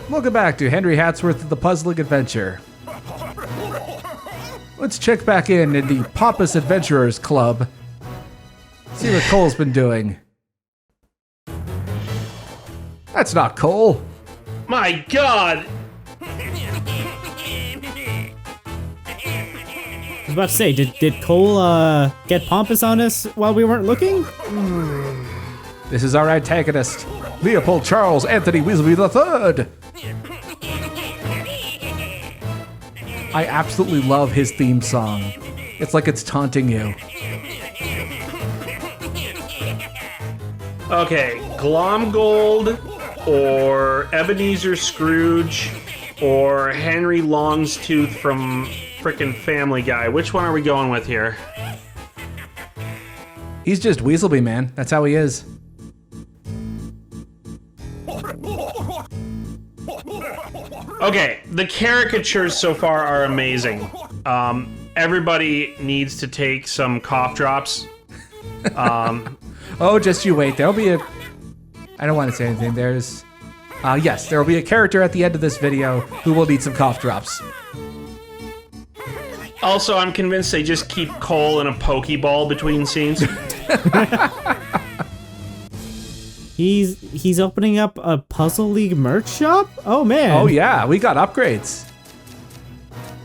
Welcome back to Henry Hatsworth The Puzzling Adventure. Let's check back in the Pompous Adventurers Club. See what Cole's been doing. That's not Cole. My God! I was about to say, did Cole get pompous on us while we weren't looking? This is our antagonist, Leopold Charles Anthony Weasley III. I absolutely love his theme song. It's like it's taunting you. Okay, Glomgold, or Ebenezer Scrooge, or Henry Longstooth from frickin' Family Guy. Which one are we going with here? He's just Weasleby, man. That's how he is. Okay, the caricatures so far are amazing. Everybody needs to take some cough drops. Oh, just you wait. There'll be a... I don't want to say anything. There's... yes, there will be a character at the end of this video who will need some cough drops. Also, I'm convinced they just keep Cole in a Pokeball between scenes. He's opening up a Puzzle League merch shop? Oh, man. Oh, yeah. We got upgrades.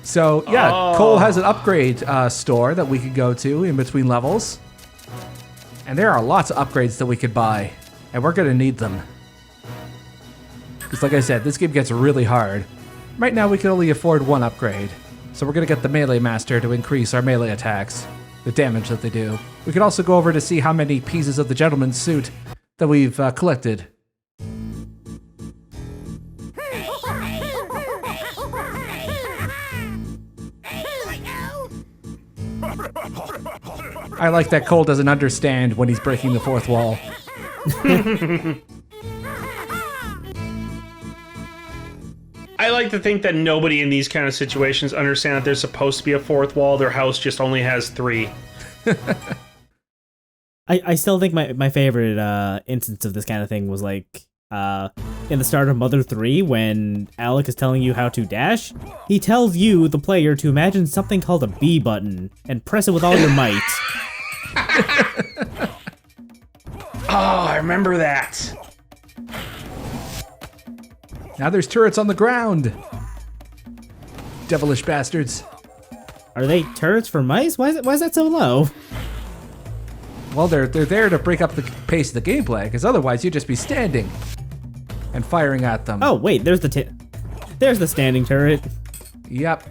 So, yeah, Cole has an upgrade store that we could go to in between levels. And there are lots of upgrades that we could buy. And we're going to need them. Because like I said, this game gets really hard. Right now, we can only afford one upgrade. So we're going to get the Melee Master to increase our melee attacks. The damage that they do. We could also go over to see how many pieces of the gentleman's suit that we've collected. I like that Cole doesn't understand when he's breaking the fourth wall. I like to think that nobody in these kind of situations understand that there's supposed to be a fourth wall. Their house just only has 3. I still think my favorite instance of this kind of thing was like in the start of Mother 3 when Alec is telling you how to dash. He tells you, the player, to imagine something called a B button and press it with all your might. Oh, I remember that. Now there's turrets on the ground. Devilish bastards. Are they turrets for mice? Why is that so low? Well, they're there to break up the pace of the gameplay, because otherwise you'd just be standing and firing at them. Oh wait, there's the standing turret. Yep.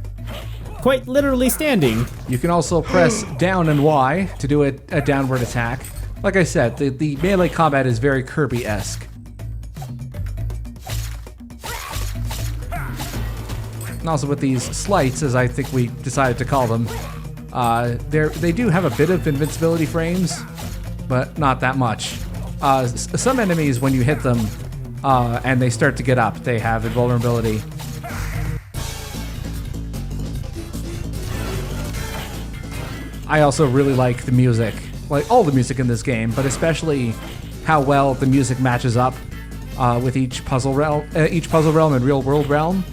Quite literally standing. You can also press down and Y to do a downward attack. Like I said, the melee combat is very Kirby-esque. And also with these slights, as I think we decided to call them, they do have a bit of invincibility frames, but not that much. Some enemies, when you hit them and they start to get up, they have invulnerability. I also really like the music, like all the music in this game, but especially how well the music matches up with each puzzle realm and real world realm.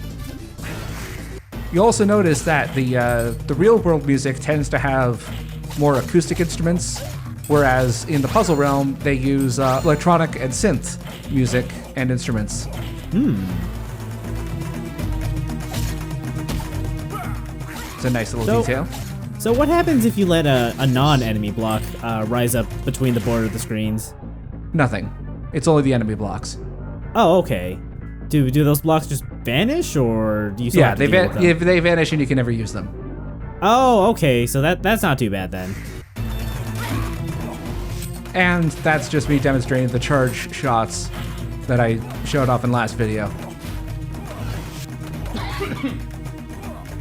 You also notice that the real world music tends to have more acoustic instruments, whereas in the puzzle realm they use electronic and synth music and instruments. It's a nice little detail. So what happens if you let a non-enemy block rise up between the border of the screens? Nothing. It's only the enemy blocks. Oh, okay. Do those blocks just vanish, or do you still have to deal with them? If they vanish and you can never use them. Oh, okay. So that's not too bad then. And that's just me demonstrating the charge shots that I showed off in last video.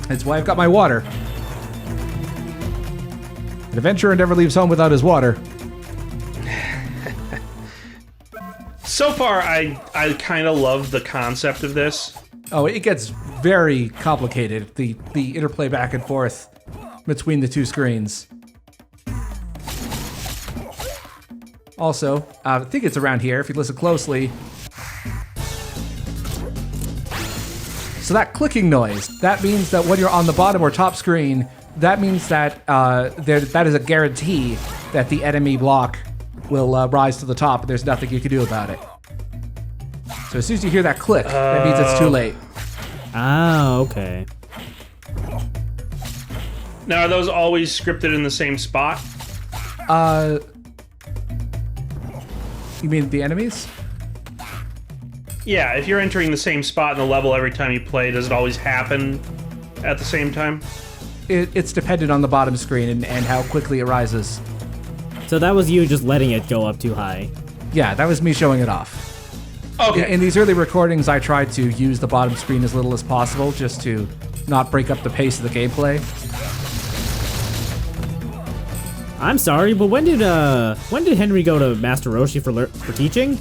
That's why I've got my water. An adventurer never leaves home without his water. So far, I kind of love the concept of this. Oh, it gets very complicated, the interplay back and forth between the two screens. Also, I think it's around here, if you listen closely. So that clicking noise, that means that when you're on the bottom or top screen, that means that that is a guarantee that the enemy block will rise to the top and there's nothing you can do about it. So as soon as you hear that click, that means it's too late. Ah, okay. Now, are those always scripted in the same spot? You mean the enemies? Yeah, if you're entering the same spot in the level every time you play, does it always happen at the same time? It's dependent on the bottom screen and how quickly it rises. So that was you just letting it go up too high. Yeah, that was me showing it off. Okay. In these early recordings, I tried to use the bottom screen as little as possible just to not break up the pace of the gameplay. I'm sorry, but when did Henry go to Master Roshi for teaching?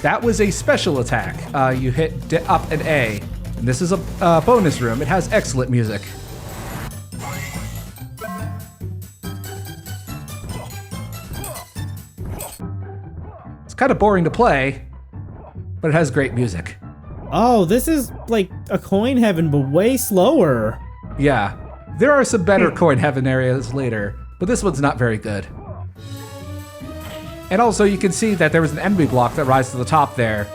That was a special attack. You hit up and A, and this is a bonus room. It has excellent music. It's kind of boring to play, but it has great music. Oh, this is like a coin heaven, but way slower. Yeah, there are some better coin heaven areas later, but this one's not very good. And also, you can see that there was an enemy block that rises to the top there.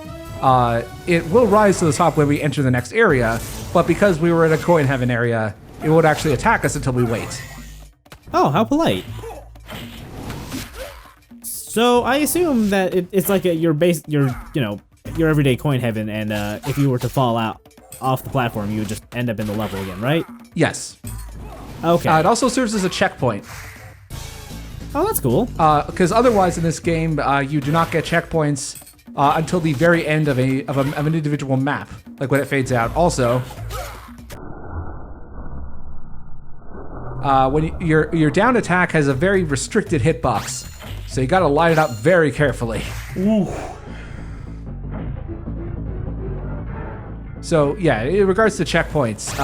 It will rise to the top when we enter the next area, but because we were in a coin heaven area, it won't actually attack us until we wait. Oh, how polite. So I assume that it's like your everyday coin heaven, and if you were to fall out off the platform, you would just end up in the level again, right? Yes. Okay. It also serves as a checkpoint. Oh, that's cool. Because otherwise in this game, you do not get checkpoints until the very end of an individual map, like when it fades out. Also, when your down attack has a very restricted hitbox, so you got to line it up very carefully. Ooh. So yeah, in regards to checkpoints,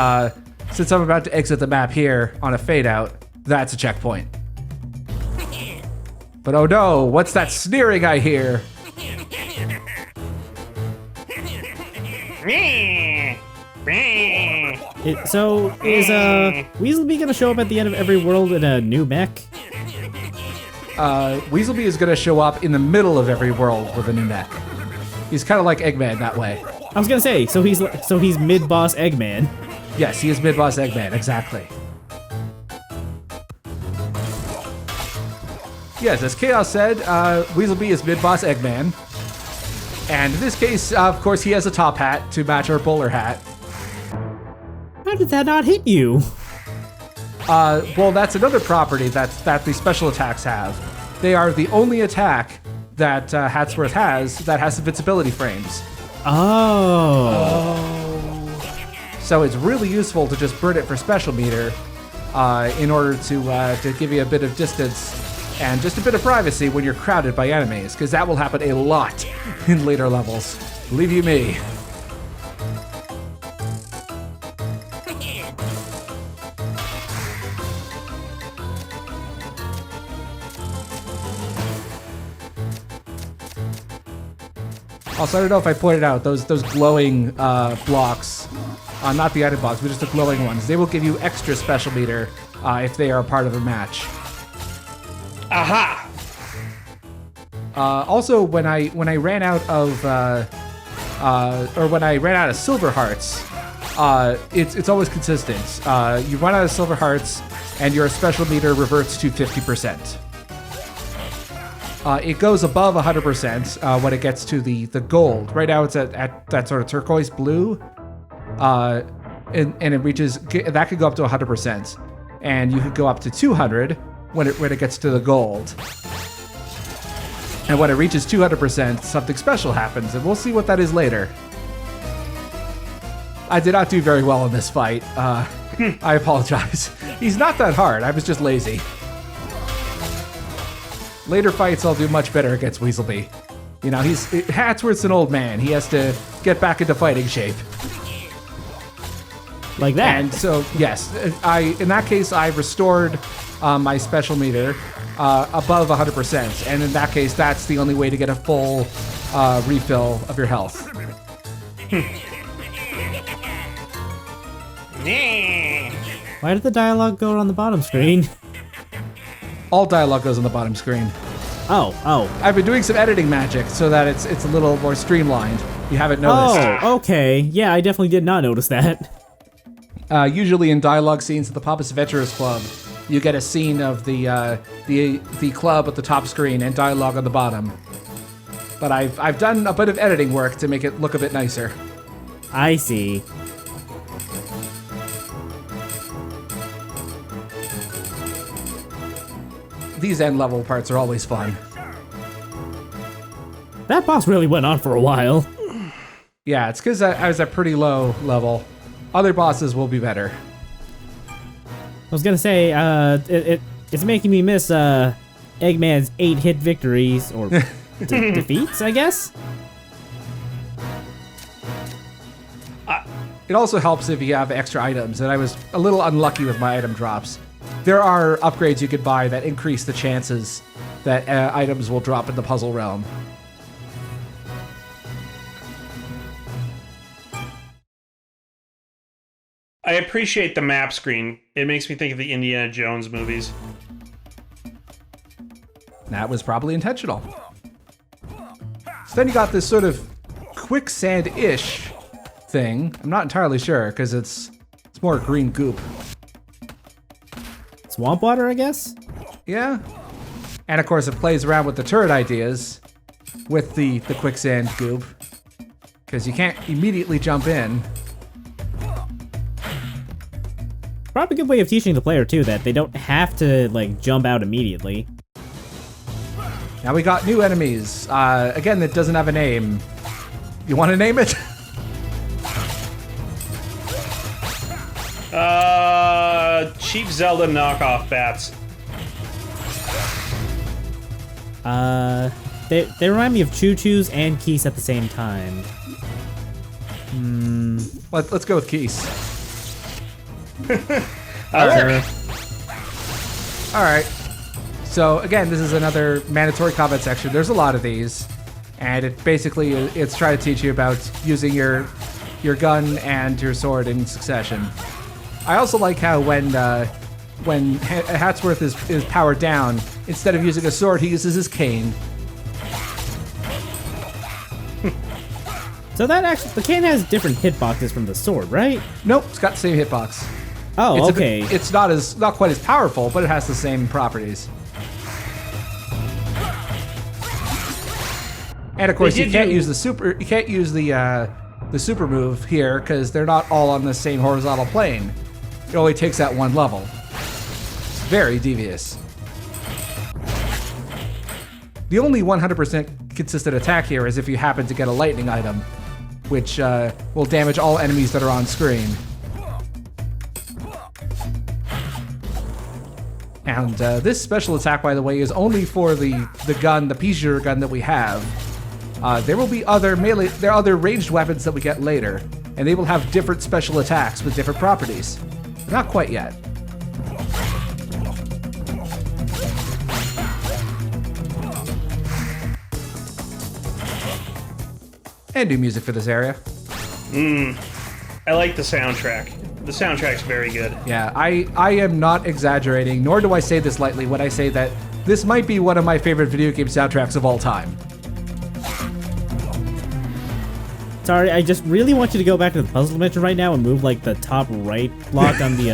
since I'm about to exit the map here on a fade out, that's a checkpoint. But oh no, what's that sneering I hear? So is Weaselby gonna show up at the end of every world in a new mech? Weaselby is gonna show up in the middle of every world with a new mech. He's kind of like Eggman that way. I was gonna say, so he's mid-boss Eggman. Yes, he is mid-boss Eggman, exactly. Yes, as Chaos said, Weaselby is mid-boss Eggman. And in this case, of course, he has a top hat to match our bowler hat. How did that not hit you? Well, that's another property that the special attacks have. They are the only attack that Hatsworth has that has invincibility frames. Oh. So it's really useful to just burn it for special meter in order to give you a bit of distance and just a bit of privacy when you're crowded by enemies, because that will happen a lot in later levels. Believe you me. Also, I don't know if I pointed out, those glowing blocks, not the item blocks, but just the glowing ones, they will give you extra special meter if they are a part of a match. Aha! Also, when I ran out of silver hearts, it's always consistent. You run out of silver hearts, and your special meter reverts to 50%. It goes above 100% when it gets to the gold. Right now, it's at that sort of turquoise blue, and it reaches, that could go up to 100%, and you could go up to 200 when it gets to the gold. And when it reaches 200%, something special happens, and we'll see what that is later. I did not do very well in this fight. I apologize. He's not that hard. I was just lazy. Later fights, I'll do much better against Weaselby. You know, Hatsworth's an old man. He has to get back into fighting shape. Like that. And so, yes, in that case, I restored my special meter above 100%. And in that case, that's the only way to get a full refill of your health. Why did the dialogue go on the bottom screen? All dialogue goes on the bottom screen. Oh. I've been doing some editing magic so that it's a little more streamlined. You haven't noticed. Oh, okay. Yeah, I definitely did not notice that. Usually in dialogue scenes at the Pappas Adventurers Club, you get a scene of the club at the top screen and dialogue on the bottom. But I've done a bit of editing work to make it look a bit nicer. I see. These end level parts are always fun. That boss really went on for a while. Yeah, it's because I was at pretty low level. Other bosses will be better. I was gonna say, it's making me miss Eggman's 8-hit victories, or defeats, I guess? It also helps if you have extra items, and I was a little unlucky with my item drops. There are upgrades you could buy that increase the chances that items will drop in the puzzle realm. I appreciate the map screen. It makes me think of the Indiana Jones movies. That was probably intentional. So then you got this sort of quicksand-ish thing. I'm not entirely sure, because it's more green goop. Swamp water, I guess? Yeah. And of course it plays around with the turret ideas with the quicksand goop, because you can't immediately jump in. Probably a good way of teaching the player, too, that they don't have to, like, jump out immediately. Now we got new enemies. Again, that doesn't have a name. You want to name it? Cheap Zelda knockoff bats. They remind me of Choo-Choos and Keese at the same time. Let's go with Keese. Sure. All right. So again, this is another mandatory combat section. There's a lot of these, and it's trying to teach you about using your gun and your sword in succession. I also like how when Hatsworth is powered down, instead of using a sword, he uses his cane. So the cane has different hitboxes from the sword, right? Nope, it's got the same hitbox. Oh, okay. It's not quite as powerful, but it has the same properties. And of course, you can't use the super move here because they're not all on the same horizontal plane. It only takes that one level. It's very devious. The only 100% consistent attack here is if you happen to get a lightning item, which will damage all enemies that are on screen. And this special attack, by the way, is only for the Pizier gun that we have. There will be other ranged weapons that we get later, and they will have different special attacks with different properties. Not quite yet. And new music for this area. I like the soundtrack. The soundtrack's very good. Yeah, I am not exaggerating, nor do I say this lightly when I say that this might be one of my favorite video game soundtracks of all time. Sorry, I just really want you to go back to the puzzle dimension right now and move like the top right block on the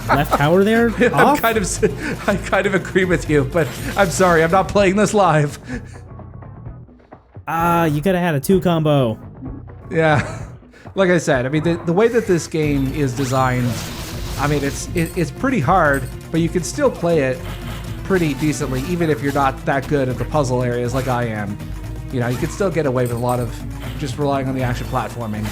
left tower there off. I kind of agree with you, but I'm sorry, I'm not playing this live. You could have had a 2 combo. Yeah. Like I said, I mean, the way that this game is designed, I mean, it's pretty hard, but you can still play it pretty decently, even if you're not that good at the puzzle areas like I am. You know, you can still get away with a lot of just relying on the action platforming.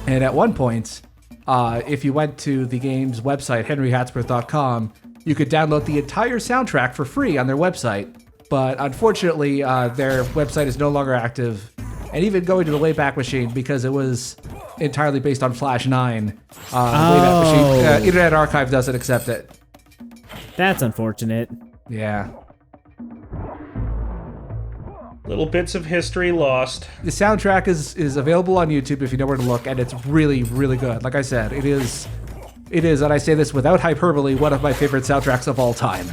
And at one point, if you went to the game's website, henryhatsworth.com, you could download the entire soundtrack for free on their website. But unfortunately, their website is no longer active. And even going to the Wayback Machine, because it was entirely based on Flash 9, Wayback Machine, Internet Archive doesn't accept it. That's unfortunate. Yeah. Little bits of history lost. The soundtrack is available on YouTube if you know where to look, and it's really, really good. Like I said, it is, and I say this without hyperbole, one of my favorite soundtracks of all time.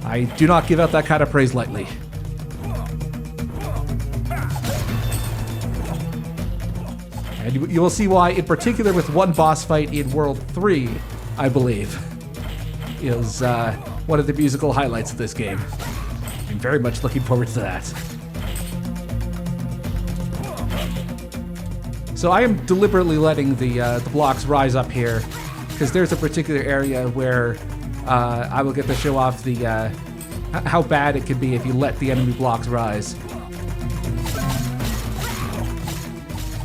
I do not give out that kind of praise lightly. And you will see why, in particular with one boss fight in World 3, I believe, is one of the musical highlights of this game. I'm very much looking forward to that. So I am deliberately letting the blocks rise up here, because there's a particular area where I will get to show off the how bad it can be if you let the enemy blocks rise.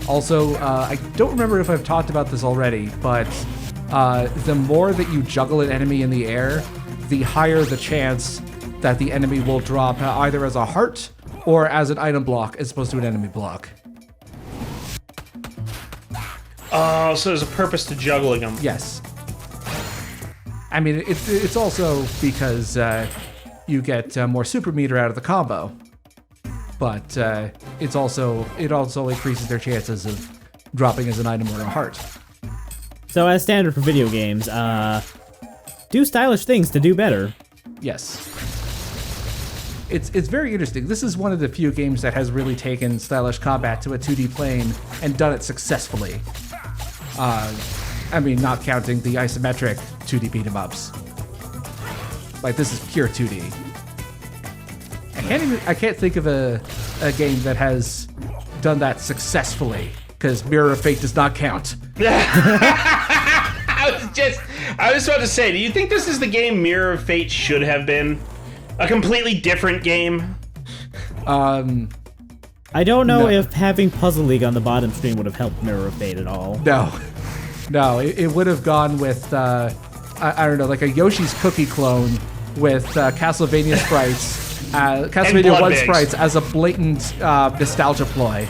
Also, I don't remember if I've talked about this already, but the more that you juggle an enemy in the air, the higher the chance that the enemy will drop either as a heart or as an item block as opposed to an enemy block. Oh, so there's a purpose to juggling them. Yes. I mean, it's also because you get more super meter out of the combo, but it also increases their chances of dropping as an item or a heart. So as standard for video games, do stylish things to do better. Yes. It's very interesting. This is one of the few games that has really taken stylish combat to a 2D plane and done it successfully. I mean, not counting the isometric 2D beat-em-ups. Like, this is pure 2D. I can't think of a game that has done that successfully, because Mirror of Fate does not count. I was about to say, do you think this is the game Mirror of Fate should have been? A completely different game? I don't know if having Puzzle League on the bottom screen would have helped Mirror of Fate at all. No, it would have gone with, I don't know, like a Yoshi's Cookie clone with Castlevania sprites, Castlevania 1 sprites as a blatant nostalgia ploy.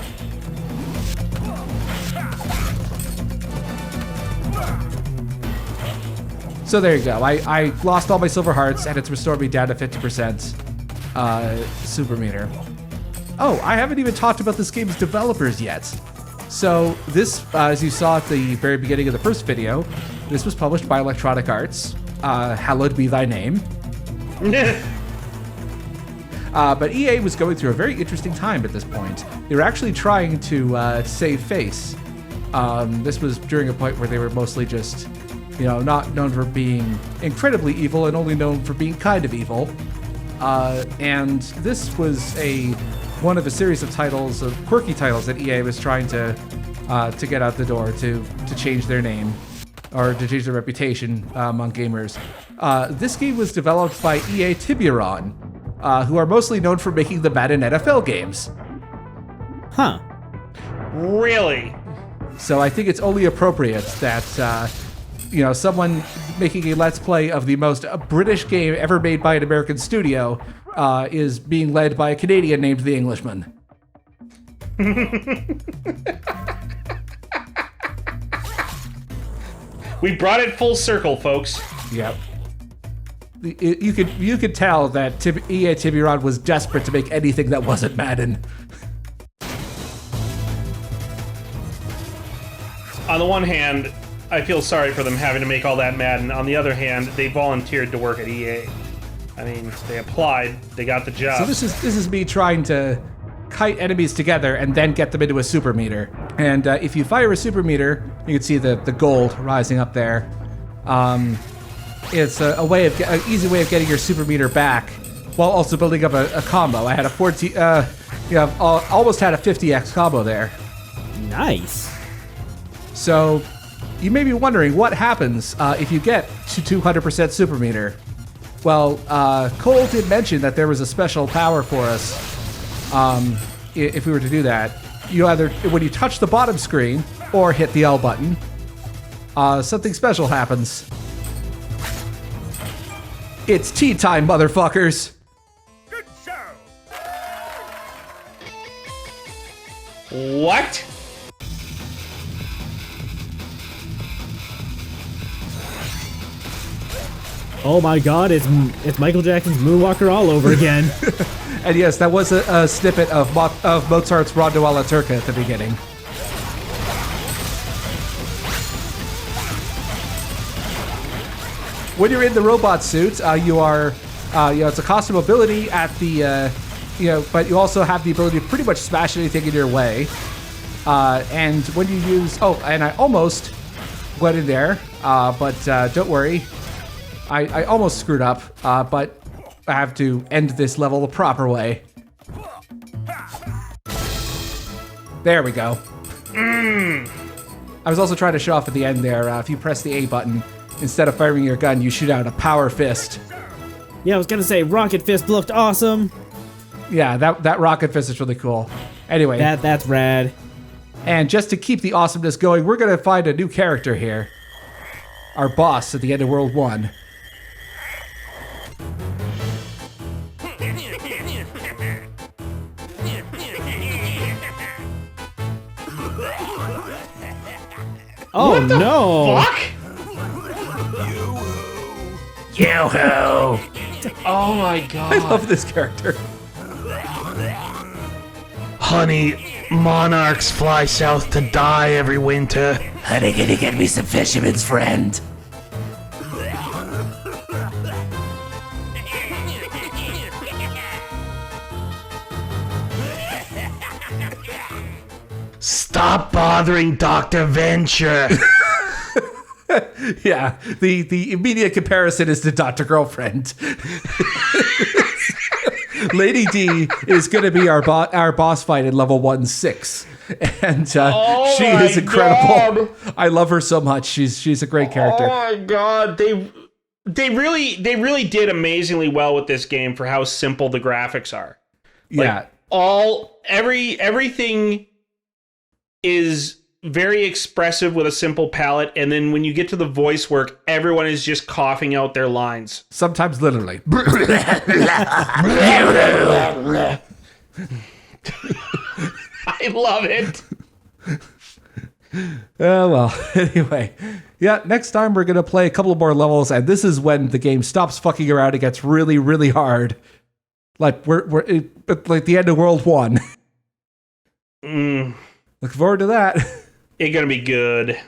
So there you go. I lost all my silver hearts, and it's restored me down to 50% super meter. Oh, I haven't even talked about this game's developers yet. So this, as you saw at the very beginning of the first video, this was published by Electronic Arts. Hallowed be thy name. But EA was going through a very interesting time at this point. They were actually trying to save face. This was during a point where they were mostly just, not known for being incredibly evil and only known for being kind of evil. And this was one of a series of titles, of quirky titles that EA was trying to get out the door to change their name or to change their reputation among gamers. This game was developed by EA Tiburon, who are mostly known for making the Madden NFL games. Huh. Really? So I think it's only appropriate that someone making a Let's Play of the most British game ever made by an American studio is being led by a Canadian named The Englishman. We brought it full circle, folks. Yep. You could tell that EA Tiburon was desperate to make anything that wasn't Madden. On the one hand, I feel sorry for them having to make all that Madden. On the other hand, they volunteered to work at EA. I mean, they applied, they got the job. So this is me trying to kite enemies together and then get them into a super meter. And if you fire a super meter, you can see the gold rising up there. It's an easy way of getting your super meter back while also building up a combo. I had a 14, almost had a 50x combo there. Nice. So you may be wondering what happens if you get to 200% super meter. Well, Cole did mention that there was a special power for us if we were to do that. You either, when you touch the bottom screen or hit the L button, something special happens. It's tea time, motherfuckers! Good show! What? Oh my god, it's Michael Jackson's Moonwalker all over again. And yes, that was a snippet of Mozart's Rondo alla Turca at the beginning. When you're in the robot suit, you are, it's a costume ability at the, but you also have the ability to pretty much smash anything in your way. And when you use, and I almost went in there, but don't worry, I almost screwed up, but I have to end this level the proper way. There we go. I was also trying to show off at the end there, if you press the A button, instead of firing your gun, you shoot out a power fist. Yeah, I was gonna say Rocket Fist looked awesome. Yeah, that Rocket Fist is really cool. Anyway. That's rad. And just to keep the awesomeness going, we're gonna find a new character here. Our boss at the end of World 1. Oh what the no! Fuck? Yo-ho! Oh my god. I love this character. Honey, monarchs fly south to die every winter. Honey, can you get me some fisherman's friend? Stop bothering Dr. Venture. Yeah, the immediate comparison is to Dr. Girlfriend. Lady D is going to be our boss fight in level 1-6. And she is incredible. God. I love her so much. She's a great character. Oh my god, they really did amazingly well with this game for how simple the graphics are. Yeah. Everything is very expressive with a simple palette, and then when you get to the voice work, everyone is just coughing out their lines. Sometimes literally. I love it. Well, anyway. Yeah, next time we're going to play a couple more levels, and this is when the game stops fucking around and gets really, really hard. Like, we're at like the end of World 1. Look forward to that. It's gonna be good.